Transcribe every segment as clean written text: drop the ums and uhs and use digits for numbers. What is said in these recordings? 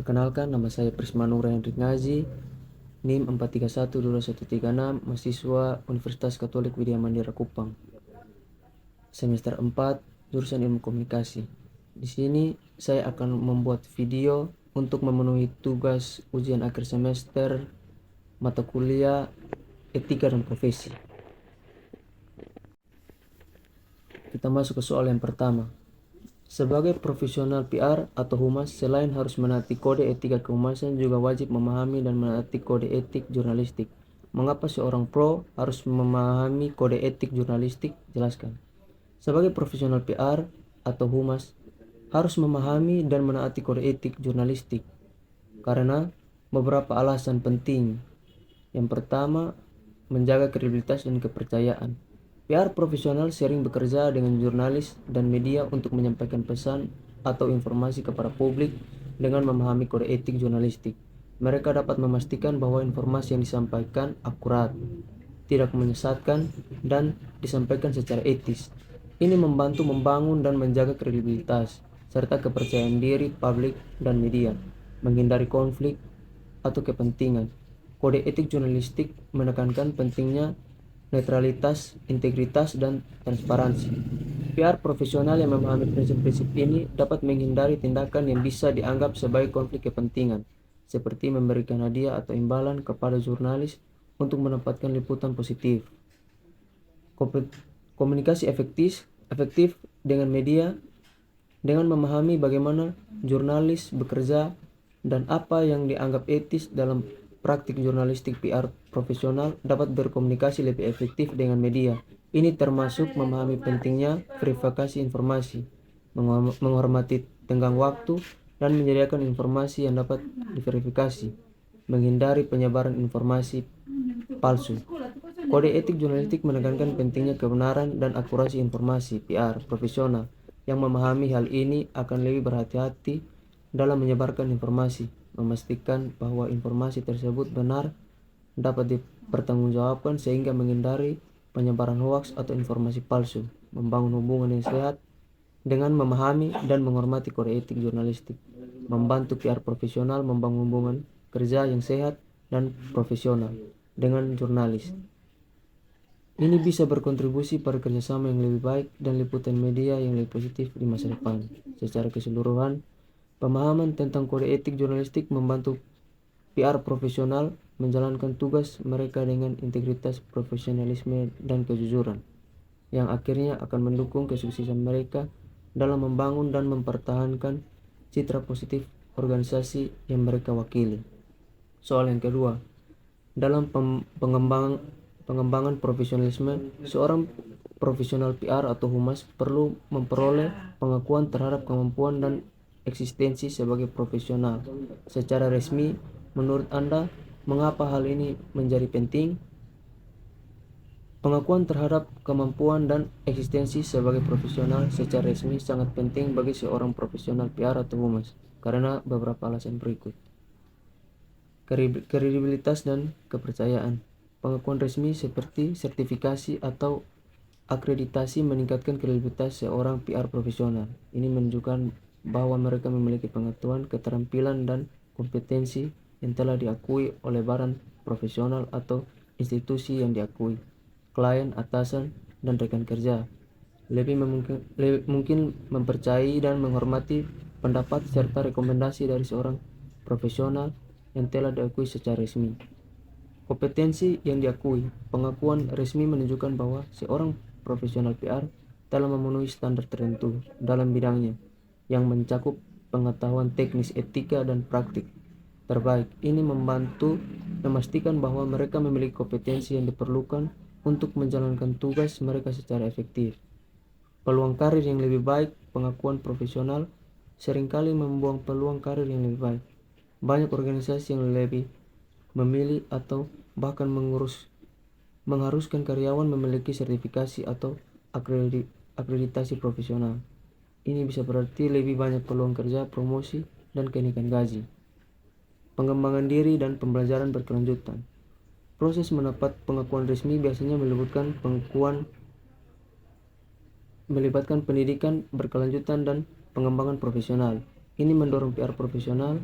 Perkenalkan, nama saya Prisma Nura Hendrik Ngazi, NIM 4312136, mahasiswa Universitas Katolik Widya Mandira Kupang. Semester 4, jurusan Ilmu Komunikasi. Di sini saya akan membuat video untuk memenuhi tugas ujian akhir semester mata kuliah Etika dan Profesi. Kita masuk ke soal yang pertama. Sebagai profesional PR atau humas, selain harus menaati kode etika kehumasan, juga wajib memahami dan menaati kode etik jurnalistik. Mengapa seorang pro harus memahami kode etik jurnalistik? Jelaskan. Sebagai profesional PR atau humas, harus memahami dan menaati kode etik jurnalistik karena beberapa alasan penting. Yang pertama, menjaga kredibilitas dan kepercayaan. PR profesional sering bekerja dengan jurnalis dan media untuk menyampaikan pesan atau informasi kepada publik dengan memahami kode etik jurnalistik. Mereka dapat memastikan bahwa informasi yang disampaikan akurat, tidak menyesatkan, dan disampaikan secara etis. Ini membantu membangun dan menjaga kredibilitas serta kepercayaan diri publik dan media, menghindari konflik atau kepentingan. Kode etik jurnalistik menekankan pentingnya netralitas, integritas, dan transparansi. PR profesional yang memahami prinsip-prinsip ini dapat menghindari tindakan yang bisa dianggap sebagai konflik kepentingan, seperti memberikan hadiah atau imbalan kepada jurnalis untuk mendapatkan liputan positif. Komunikasi efektif dengan media, dengan memahami bagaimana jurnalis bekerja dan apa yang dianggap etis dalam praktik jurnalistik. PR profesional dapat berkomunikasi lebih efektif dengan media. Ini termasuk memahami pentingnya verifikasi informasi, menghormati tenggang waktu, dan menyediakan informasi yang dapat diverifikasi, menghindari penyebaran informasi palsu. Kode etik jurnalistik menekankan pentingnya kebenaran dan akurasi informasi. PR profesional yang memahami hal ini akan lebih berhati-hati dalam menyebarkan informasi, memastikan bahwa informasi tersebut benar, dapat dipertanggungjawabkan sehingga menghindari penyebaran hoaks atau informasi palsu. Membangun hubungan yang sehat dengan memahami dan menghormati kode etik jurnalistik. Membantu PR profesional membangun hubungan kerja yang sehat dan profesional dengan jurnalis. Ini bisa berkontribusi pada kerjasama yang lebih baik dan liputan media yang lebih positif di masa depan. Secara keseluruhan, pemahaman tentang kode etik jurnalistik membantu PR profesional menjalankan tugas mereka dengan integritas, profesionalisme, dan kejujuran, yang akhirnya akan mendukung kesuksesan mereka dalam membangun dan mempertahankan citra positif organisasi yang mereka wakili. Soal yang kedua, dalam pengembangan profesionalisme, seorang profesional PR atau humas perlu memperoleh pengakuan terhadap kemampuan dan eksistensi sebagai profesional secara resmi. Menurut Anda, mengapa hal ini menjadi penting? Pengakuan terhadap kemampuan dan eksistensi sebagai profesional secara resmi sangat penting bagi seorang profesional PR atau humas karena beberapa alasan berikut. Kredibilitas dan kepercayaan. Pengakuan resmi seperti sertifikasi atau akreditasi meningkatkan kredibilitas seorang PR profesional. Ini menunjukkan bahwa mereka memiliki pengetahuan, keterampilan, dan kompetensi yang telah diakui oleh badan profesional atau institusi yang diakui, klien, atasan, dan rekan kerja. Lebih mungkin mempercayai dan menghormati pendapat serta rekomendasi dari seorang profesional yang telah diakui secara resmi. Kompetensi yang diakui. Pengakuan resmi menunjukkan bahwa seorang profesional PR telah memenuhi standar tertentu dalam bidangnya yang mencakup pengetahuan teknis, etika, dan praktik terbaik. Ini membantu memastikan bahwa mereka memiliki kompetensi yang diperlukan untuk menjalankan tugas mereka secara efektif. Peluang karir yang lebih baik. Pengakuan profesional seringkali membuang peluang karir yang lebih baik. Banyak organisasi yang lebih memilih atau bahkan mengharuskan karyawan memiliki sertifikasi atau akreditasi profesional. Ini bisa berarti lebih banyak peluang kerja, promosi, dan kenaikan gaji. Pengembangan diri dan pembelajaran berkelanjutan. Proses mendapat pengakuan resmi biasanya melibatkan pendidikan berkelanjutan dan pengembangan profesional. Ini mendorong PR profesional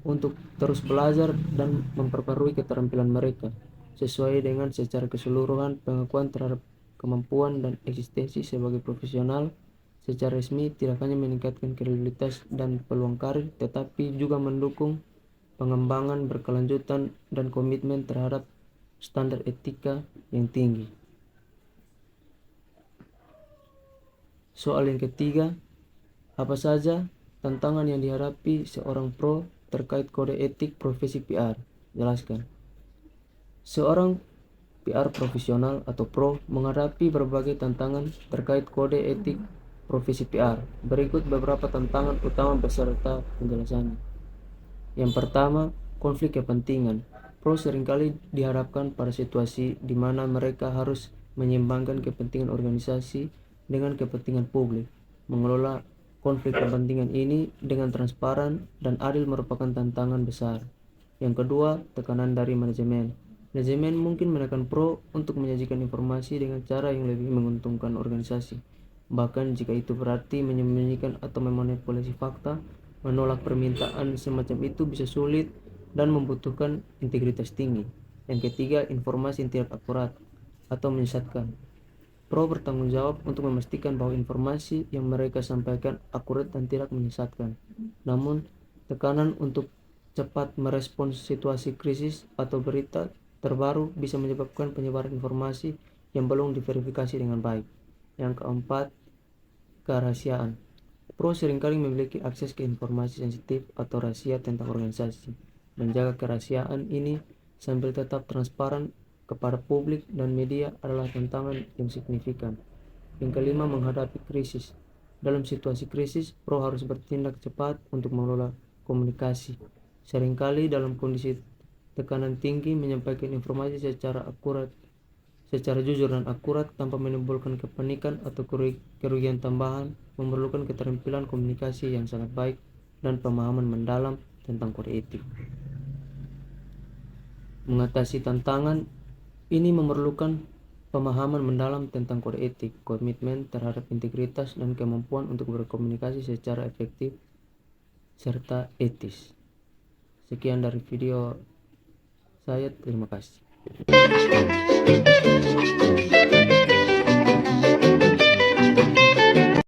untuk terus belajar dan memperbarui keterampilan mereka sesuai dengan secara keseluruhan pengakuan terhadap kemampuan dan eksistensi sebagai profesional secara resmi tidak hanya meningkatkan kredibilitas dan peluang karir tetapi juga mendukung pengembangan berkelanjutan dan komitmen terhadap standar etika yang tinggi. Soal yang ketiga, apa saja tantangan yang dihadapi seorang pro terkait kode etik profesi PR? Jelaskan. Seorang PR profesional atau pro menghadapi berbagai tantangan terkait kode etik profesi PR. Berikut beberapa tantangan utama beserta penjelasannya. Yang pertama, konflik kepentingan. Pro seringkali dihadapkan pada situasi di mana mereka harus menyeimbangkan kepentingan organisasi dengan kepentingan publik. Mengelola konflik kepentingan ini dengan transparan dan adil merupakan tantangan besar. Yang kedua, tekanan dari manajemen. Manajemen mungkin menekan pro untuk menyajikan informasi dengan cara yang lebih menguntungkan organisasi. Bahkan jika itu berarti menyembunyikan atau memanipulasi fakta, menolak permintaan semacam itu bisa sulit dan membutuhkan integritas tinggi. Yang ketiga, informasi yang tidak akurat atau menyesatkan. Pro bertanggung jawab untuk memastikan bahwa informasi yang mereka sampaikan akurat dan tidak menyesatkan. Namun, tekanan untuk cepat merespons situasi krisis atau berita terbaru bisa menyebabkan penyebaran informasi yang belum diverifikasi dengan baik. Yang keempat, kerahasiaan. Pro seringkali memiliki akses ke informasi sensitif atau rahasia tentang organisasi. Menjaga kerahasiaan ini sambil tetap transparan kepada publik dan media adalah tantangan yang signifikan. Yang kelima, menghadapi krisis. Dalam situasi krisis, pro harus bertindak cepat untuk mengelola komunikasi. Seringkali dalam kondisi tekanan tinggi, menyampaikan informasi secara jujur dan akurat tanpa menimbulkan kepanikan atau kerugian tambahan memerlukan keterampilan komunikasi yang sangat baik dan pemahaman mendalam tentang kode etik. Mengatasi tantangan ini memerlukan pemahaman mendalam tentang kode etik, komitmen terhadap integritas, dan kemampuan untuk berkomunikasi secara efektif serta etis. Sekian dari video saya, terima kasih.